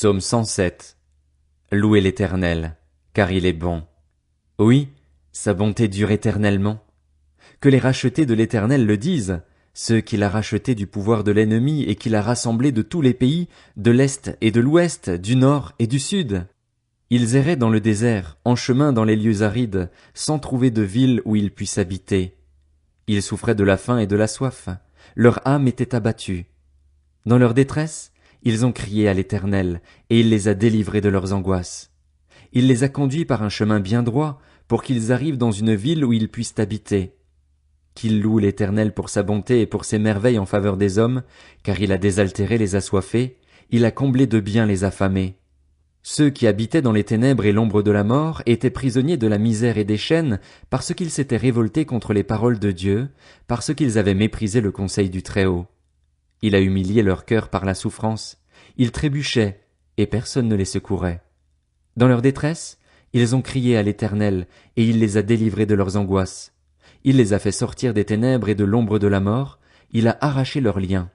Psaume 107. Louez l'Éternel, car il est bon. Oui, sa bonté dure éternellement. Que les rachetés de l'Éternel le disent, ceux qu'il a rachetés du pouvoir de l'ennemi et qu'il a rassemblés de tous les pays, de l'Est et de l'Ouest, du Nord et du Sud. Ils erraient dans le désert, en chemin dans les lieux arides, sans trouver de ville où ils puissent habiter. Ils souffraient de la faim et de la soif. Leur âme était abattue. Dans leur détresse, ils ont crié à l'Éternel, et il les a délivrés de leurs angoisses. Il les a conduits par un chemin bien droit, pour qu'ils arrivent dans une ville où ils puissent habiter. Qu'ils louent l'Éternel pour sa bonté et pour ses merveilles en faveur des hommes, car il a désaltéré les assoiffés, il a comblé de biens les affamés. Ceux qui habitaient dans les ténèbres et l'ombre de la mort étaient prisonniers de la misère et des chaînes, parce qu'ils s'étaient révoltés contre les paroles de Dieu, parce qu'ils avaient méprisé le conseil du Très-Haut. Il a humilié leur cœur par la souffrance. Ils trébuchaient, et personne ne les secourait. Dans leur détresse, ils ont crié à l'Éternel, et il les a délivrés de leurs angoisses. Il les a fait sortir des ténèbres et de l'ombre de la mort, il a arraché leurs liens.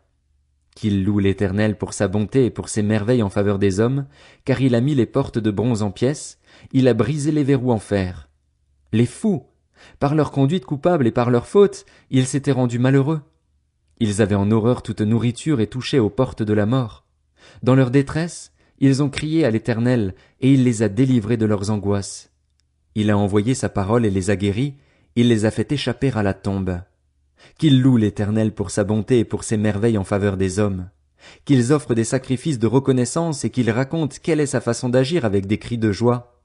Qu'ils louent l'Éternel pour sa bonté et pour ses merveilles en faveur des hommes, car il a mis les portes de bronze en pièces, il a brisé les verrous en fer. Les fous, par leur conduite coupable et par leur faute, ils s'étaient rendus malheureux. Ils avaient en horreur toute nourriture et touchaient aux portes de la mort. Dans leur détresse, ils ont crié à l'Éternel, et il les a délivrés de leurs angoisses. Il a envoyé sa parole et les a guéris, il les a fait échapper à la tombe. Qu'ils louent l'Éternel pour sa bonté et pour ses merveilles en faveur des hommes. Qu'ils offrent des sacrifices de reconnaissance et qu'ils racontent quelle est sa façon d'agir avec des cris de joie.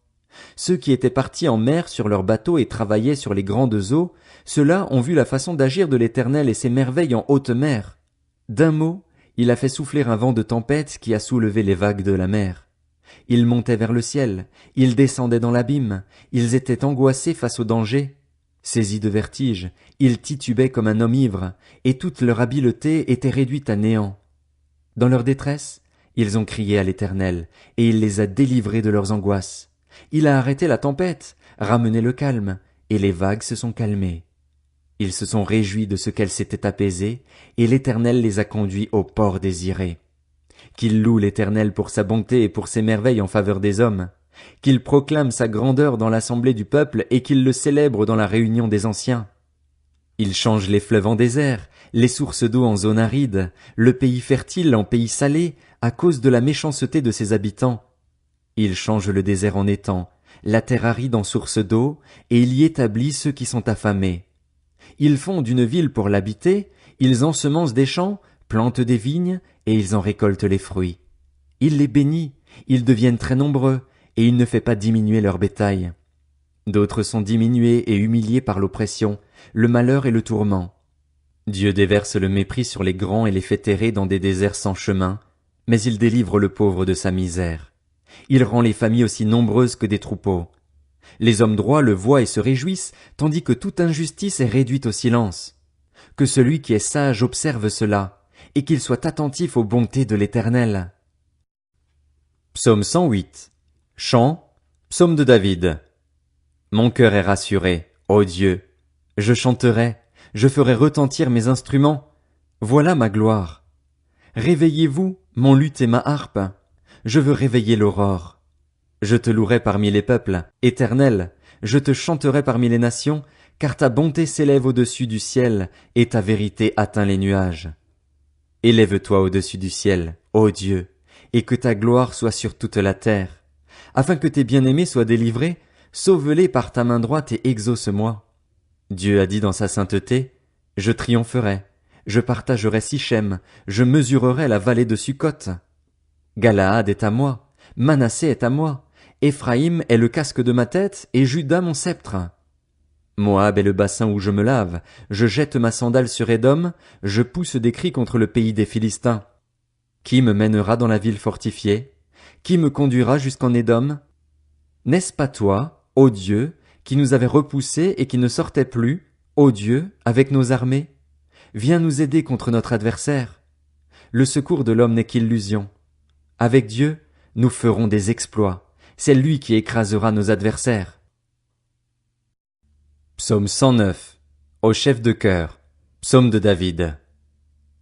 Ceux qui étaient partis en mer sur leurs bateaux et travaillaient sur les grandes eaux, ceux-là ont vu la façon d'agir de l'Éternel et ses merveilles en haute mer. D'un mot, il a fait souffler un vent de tempête qui a soulevé les vagues de la mer. Ils montaient vers le ciel, ils descendaient dans l'abîme, ils étaient angoissés face au danger. Saisis de vertige, ils titubaient comme un homme ivre, et toute leur habileté était réduite à néant. Dans leur détresse, ils ont crié à l'Éternel, et il les a délivrés de leurs angoisses. Il a arrêté la tempête, ramené le calme, et les vagues se sont calmées. Ils se sont réjouis de ce qu'elles s'étaient apaisées, et l'Éternel les a conduits au port désiré. Qu'ils louent l'Éternel pour sa bonté et pour ses merveilles en faveur des hommes. Qu'ils proclament sa grandeur dans l'assemblée du peuple et qu'ils le célèbrent dans la réunion des anciens. Il change les fleuves en désert, les sources d'eau en zone aride, le pays fertile en pays salé, à cause de la méchanceté de ses habitants. Il change le désert en étang, la terre aride en source d'eau, et il y établit ceux qui sont affamés. Ils fondent une ville pour l'habiter, ils ensemencent des champs, plantent des vignes, et ils en récoltent les fruits. Il les bénit, ils deviennent très nombreux, et il ne fait pas diminuer leur bétail. D'autres sont diminués et humiliés par l'oppression, le malheur et le tourment. Dieu déverse le mépris sur les grands et les fait errer dans des déserts sans chemin, mais il délivre le pauvre de sa misère. Il rend les familles aussi nombreuses que des troupeaux. Les hommes droits le voient et se réjouissent, tandis que toute injustice est réduite au silence. Que celui qui est sage observe cela, et qu'il soit attentif aux bontés de l'Éternel. Psaume 108. Chant, psaume de David. Mon cœur est rassuré, ô Dieu. Je chanterai, je ferai retentir mes instruments. Voilà ma gloire. Réveillez-vous, mon luth et ma harpe. Je veux réveiller l'aurore. Je te louerai parmi les peuples, Éternel, je te chanterai parmi les nations, car ta bonté s'élève au-dessus du ciel, et ta vérité atteint les nuages. Élève-toi au-dessus du ciel, ô Dieu, et que ta gloire soit sur toute la terre. Afin que tes bien-aimés soient délivrés, sauve-les par ta main droite et exauce-moi. Dieu a dit dans sa sainteté, je triompherai, je partagerai Sichem, je mesurerai la vallée de Sukkot. Galaad est à moi, Manassé est à moi, Éphraïm est le casque de ma tête et Juda mon sceptre. Moab est le bassin où je me lave, je jette ma sandale sur Édom, je pousse des cris contre le pays des Philistins. Qui me mènera dans la ville fortifiée? Qui me conduira jusqu'en Édom? N'est-ce pas toi, ô Dieu, qui nous avais repoussés et qui ne sortais plus, ô Dieu, avec nos armées? Viens nous aider contre notre adversaire. Le secours de l'homme n'est qu'illusion. Avec Dieu, nous ferons des exploits. C'est lui qui écrasera nos adversaires. Psaume 109. Au chef de chœur. Psaume de David.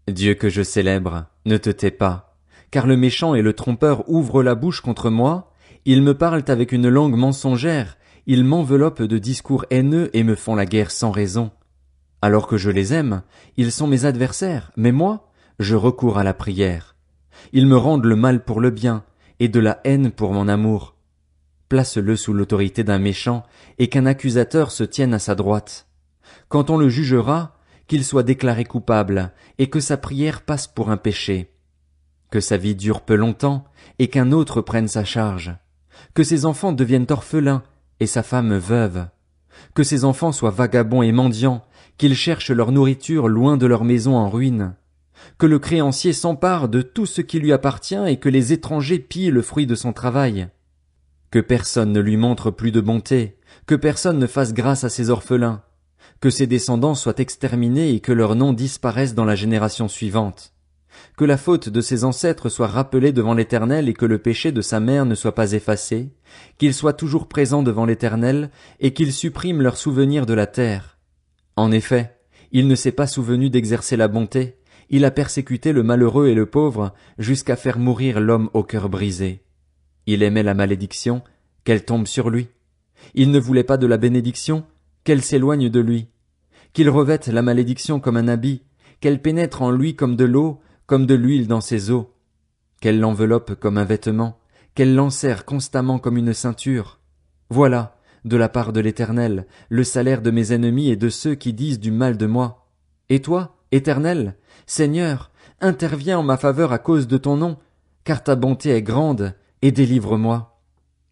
Dieu que je célèbre, ne te tais pas. Car le méchant et le trompeur ouvrent la bouche contre moi, ils me parlent avec une langue mensongère, ils m'enveloppent de discours haineux et me font la guerre sans raison. Alors que je les aime, ils sont mes adversaires, mais moi, je recours à la prière. Ils me rendent le mal pour le bien, et de la haine pour mon amour. Place-le sous l'autorité d'un méchant, et qu'un accusateur se tienne à sa droite. Quand on le jugera, qu'il soit déclaré coupable, et que sa prière passe pour un péché. Que sa vie dure peu longtemps, et qu'un autre prenne sa charge. Que ses enfants deviennent orphelins, et sa femme veuve. Que ses enfants soient vagabonds et mendiants, qu'ils cherchent leur nourriture loin de leur maison en ruine. Que le créancier s'empare de tout ce qui lui appartient et que les étrangers pillent le fruit de son travail. Que personne ne lui montre plus de bonté, que personne ne fasse grâce à ses orphelins, que ses descendants soient exterminés et que leur nom disparaisse dans la génération suivante. Que la faute de ses ancêtres soit rappelée devant l'Éternel et que le péché de sa mère ne soit pas effacé, qu'il soit toujours présent devant l'Éternel et qu'il supprime leur souvenir de la terre. En effet, il ne s'est pas souvenu d'exercer la bonté, il a persécuté le malheureux et le pauvre jusqu'à faire mourir l'homme au cœur brisé. Il aimait la malédiction, qu'elle tombe sur lui. Il ne voulait pas de la bénédiction, qu'elle s'éloigne de lui. Qu'il revête la malédiction comme un habit, qu'elle pénètre en lui comme de l'eau, comme de l'huile dans ses os. Qu'elle l'enveloppe comme un vêtement, qu'elle l'enserre constamment comme une ceinture. Voilà, de la part de l'Éternel, le salaire de mes ennemis et de ceux qui disent du mal de moi. Et toi, Éternel, Seigneur, interviens en ma faveur à cause de ton nom, car ta bonté est grande, et délivre-moi.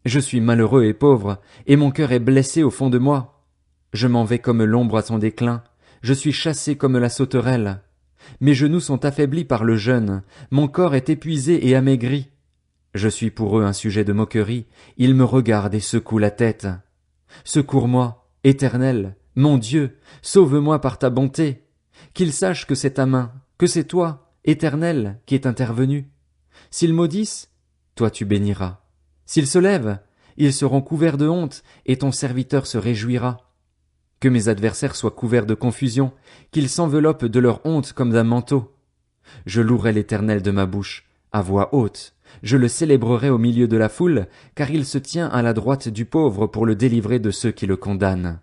Je suis malheureux et pauvre, et mon cœur est blessé au fond de moi. Je m'en vais comme l'ombre à son déclin, je suis chassé comme la sauterelle. Mes genoux sont affaiblis par le jeûne, mon corps est épuisé et amaigri. Je suis pour eux un sujet de moquerie, ils me regardent et secouent la tête. Secours-moi, Éternel, mon Dieu, sauve-moi par ta bonté. Qu'ils sachent que c'est ta main, que c'est toi, Éternel, qui est intervenu. S'ils maudissent, toi tu béniras. S'ils se lèvent, ils seront couverts de honte, et ton serviteur se réjouira. Que mes adversaires soient couverts de confusion, qu'ils s'enveloppent de leur honte comme d'un manteau. Je louerai l'Éternel de ma bouche, à voix haute. Je le célébrerai au milieu de la foule, car il se tient à la droite du pauvre pour le délivrer de ceux qui le condamnent.